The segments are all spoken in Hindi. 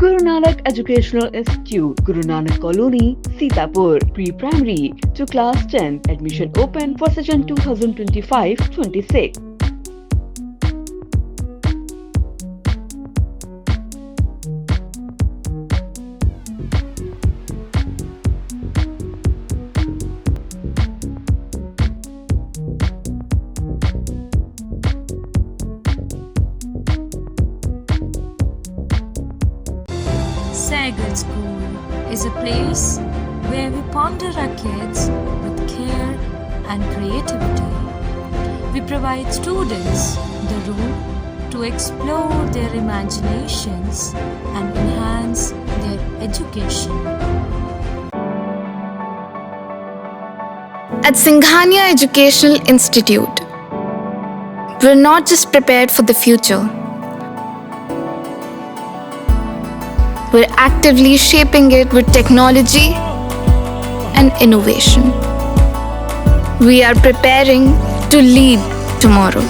Guru Nanak Educational Institute, Guru Nanak Colony, Sitapur, pre-primary to class 10. Admission open for session 2025-26. Sagar School is a place where we ponder our kids with care and creativity. We provide students the room to explore their imaginations and enhance their education. At Singhania Educational Institute, we're not just prepared for the future, we're actively shaping it with technology and innovation. We are preparing to lead tomorrow.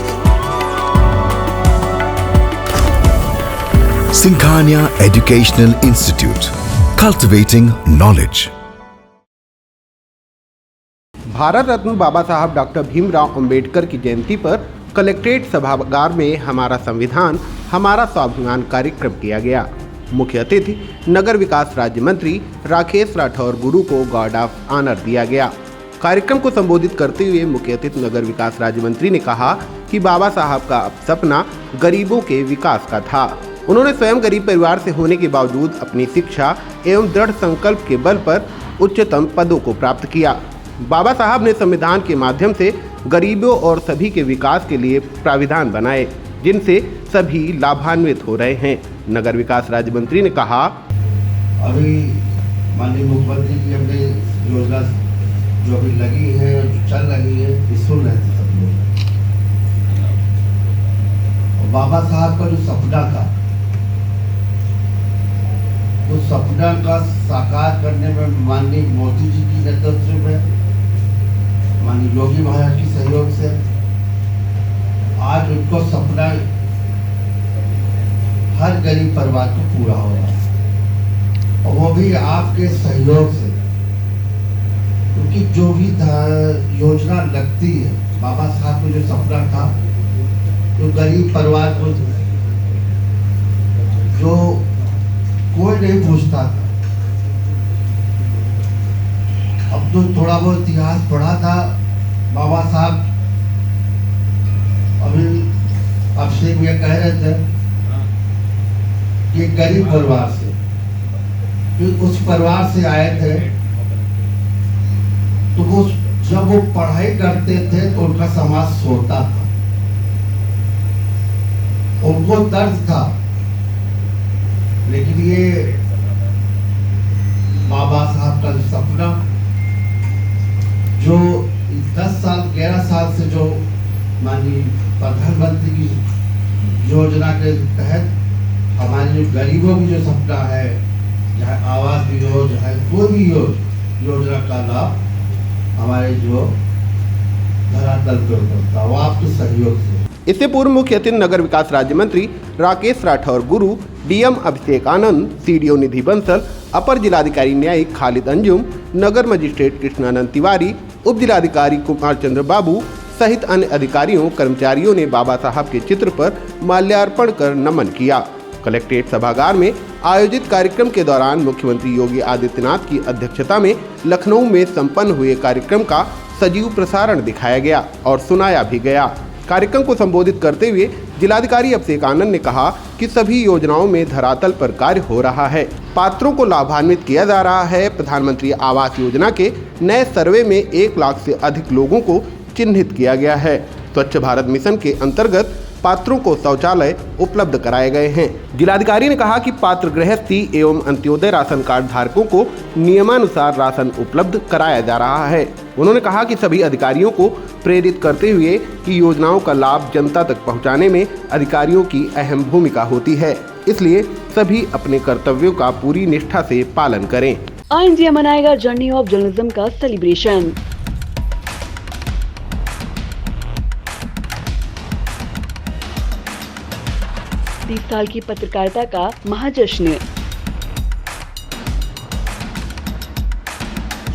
Singhania Educational Institute, cultivating knowledge. Bharat Ratna बाबा साहब डॉक्टर भीमराव अंबेडकर की जयंती पर कलेक्ट्रेट सभागार में हमारा संविधान हमारा स्वाभिमान कार्यक्रम किया गया। मुख्य अतिथि नगर विकास राज्य मंत्री राकेश राठौर गुरु को गार्ड ऑफ ऑनर दिया गया। कार्यक्रम को संबोधित करते हुए मुख्य अतिथि नगर विकास राज्य मंत्री ने कहा कि बाबा साहब का सपना गरीबों के विकास का था। उन्होंने स्वयं गरीब परिवार से होने के बावजूद अपनी शिक्षा एवं दृढ़ संकल्प के बल पर उच्चतम पदों को प्राप्त किया। बाबा साहब ने संविधान के माध्यम से गरीबों और सभी के विकास के लिए प्राविधान बनाए, जिनसे सभी लाभान्वित हो रहे हैं। नगर विकास राज्य मंत्री ने कहा, अभी माननीय मुख्यमंत्री की अपनी योजना जो अभी लगी है और जो चल रही है, सुन रहे थे सब लोग। और बाबा साहब का जो सपना था, तो सपना का साकार करने में माननीय मोदी जी की नेतृत्व में, माननीय योगी महाराज के सहयोग से आज उनको सपना हर गरीब परिवार को पूरा हो रहा है, और वो भी आपके सहयोग से। क्योंकि जो भी योजना लगती है, बाबा साहब को जो सपना था, जो गरीब परिवार को जो कोई नहीं पूछता था, अब तो थोड़ा बहुत इतिहास पढ़ा था बाबा साहब। अभी आपसे ये कह रहे थे कि गरीब परिवार से, जो उस परिवार से आए थे, तो वो जब वो पढ़ाई करते थे तो उनका समाज सोता था, उनको दर्द था। लेकिन ये बाबा साहब का सपना जो 10 साल 11 साल से जो माननीय प्रधानमंत्री की योजना के तहत हमारे जो गरीबों की जो सपना है, चाहे आवास भी हो, चाहे कोई भी योजना का लाभ हमारे जो धरातल पर होता है, वो आपके सहयोग से। इससे पूर्व मुख्य अतिथि नगर विकास राज्य मंत्री राकेश राठौर गुरु, डीएम अभिषेक आनंद, सीडीओ निधि बंसल, अपर जिलाधिकारी न्यायिक खालिद अंजुम, नगर मजिस्ट्रेट कृष्णानंद तिवारी, उप जिलाधिकारी कुमार चंद्र बाबू सहित अन्य अधिकारियों कर्मचारियों ने बाबा साहब के चित्र पर माल्यार्पण कर नमन किया। कलेक्ट्रेट सभागार में आयोजित कार्यक्रम के दौरान मुख्यमंत्री योगी आदित्यनाथ की अध्यक्षता में लखनऊ में संपन्न हुए कार्यक्रम का सजीव प्रसारण दिखाया गया और सुनाया भी गया। कार्यक्रम को संबोधित करते हुए जिलाधिकारी अभिषेक आनंद ने कहा कि सभी योजनाओं में धरातल पर कार्य हो रहा है, पात्रों को लाभान्वित किया जा रहा है। प्रधानमंत्री आवास योजना के नए सर्वे में 1 लाख से अधिक लोगों को चिन्हित किया गया है। स्वच्छ भारत मिशन के अंतर्गत पात्रों को शौचालय उपलब्ध कराए गए हैं। जिलाधिकारी ने कहा कि पात्र गृहस्थी एवं अंत्योदय राशन कार्ड धारकों को नियमानुसार राशन उपलब्ध कराया जा रहा है। उन्होंने कहा कि सभी अधिकारियों को प्रेरित करते हुए कि योजनाओं का लाभ जनता तक पहुंचाने में अधिकारियों की अहम भूमिका होती है, इसलिए सभी अपने कर्तव्यों का पूरी निष्ठा से पालन करें। इंडिया मनाएगा जर्नी ऑफ जर्नलिज्म का सेलिब्रेशन। 30 साल की पत्रकारिता का महाजश्न।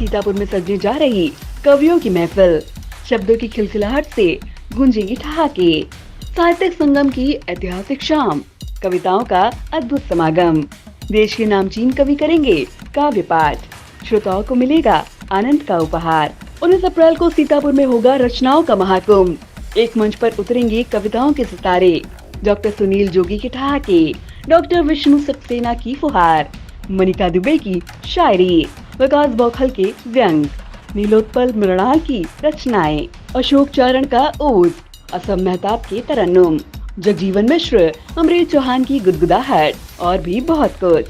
सीतापुर में सजने जा रही कवियों की महफिल। शब्दों की खिलखिलाहट से गूंजेगी ठहाके। साहित्यिक संगम की ऐतिहासिक शाम, कविताओं का अद्भुत समागम। देश के नामचीन कवि करेंगे काव्य पाठ। श्रोताओं को मिलेगा आनंद का उपहार। 19 अप्रैल को सीतापुर में होगा रचनाओं का महाकुंभ। एक मंच पर उतरेंगे कविताओं के सितारे। डॉक्टर सुनील जोगी के ठहाके, डॉक्टर विष्णु सक्सेना की फुहार, मनिका दुबे की शायरी, विकास बौखल के व्यंग, नीलोत्पल मृणाल की रचनाएं, अशोक चारण का ओज, असम मेहताब के तरन्नुम, जगजीवन मिश्र, अमरीत चौहान की गुदगुदाहट और भी बहुत कुछ।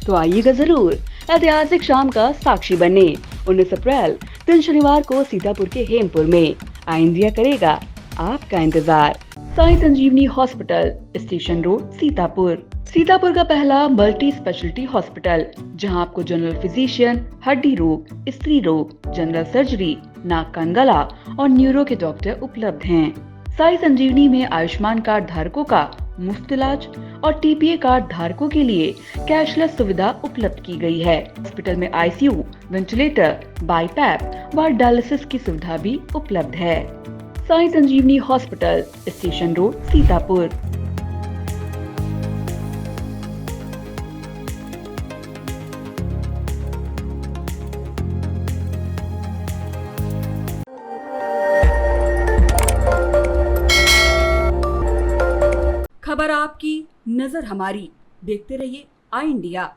तो आइएगा जरूर ऐतिहासिक शाम का साक्षी बनने। 19 अप्रैल दिन शनिवार को सीतापुर के हेमपुर में आइंदिया करेगा आपका इंतजार। Sai Sanjeevani hospital, station road, Sitapur. Sitapur का पहला मल्टी स्पेशलिटी हॉस्पिटल, जहां आपको जनरल फिजिशियन, हड्डी रोग, स्त्री रोग, जनरल सर्जरी, नाक कान गला और न्यूरो के डॉक्टर उपलब्ध हैं। साई संजीवनी में आयुष्मान कार्ड धारकों का मुफ्त इलाज और टीपीए कार्ड धारकों के लिए कैशलेस सुविधा उपलब्ध की गई है। हॉस्पिटल में आईसीयू, वेंटिलेटर, बाईपैप व डायलिसिस की सुविधा भी उपलब्ध है। Sai Sanjeevani hospital, station road, Sitapur. खबर आपकी, नजर हमारी। देखते रहिए आई इंडिया।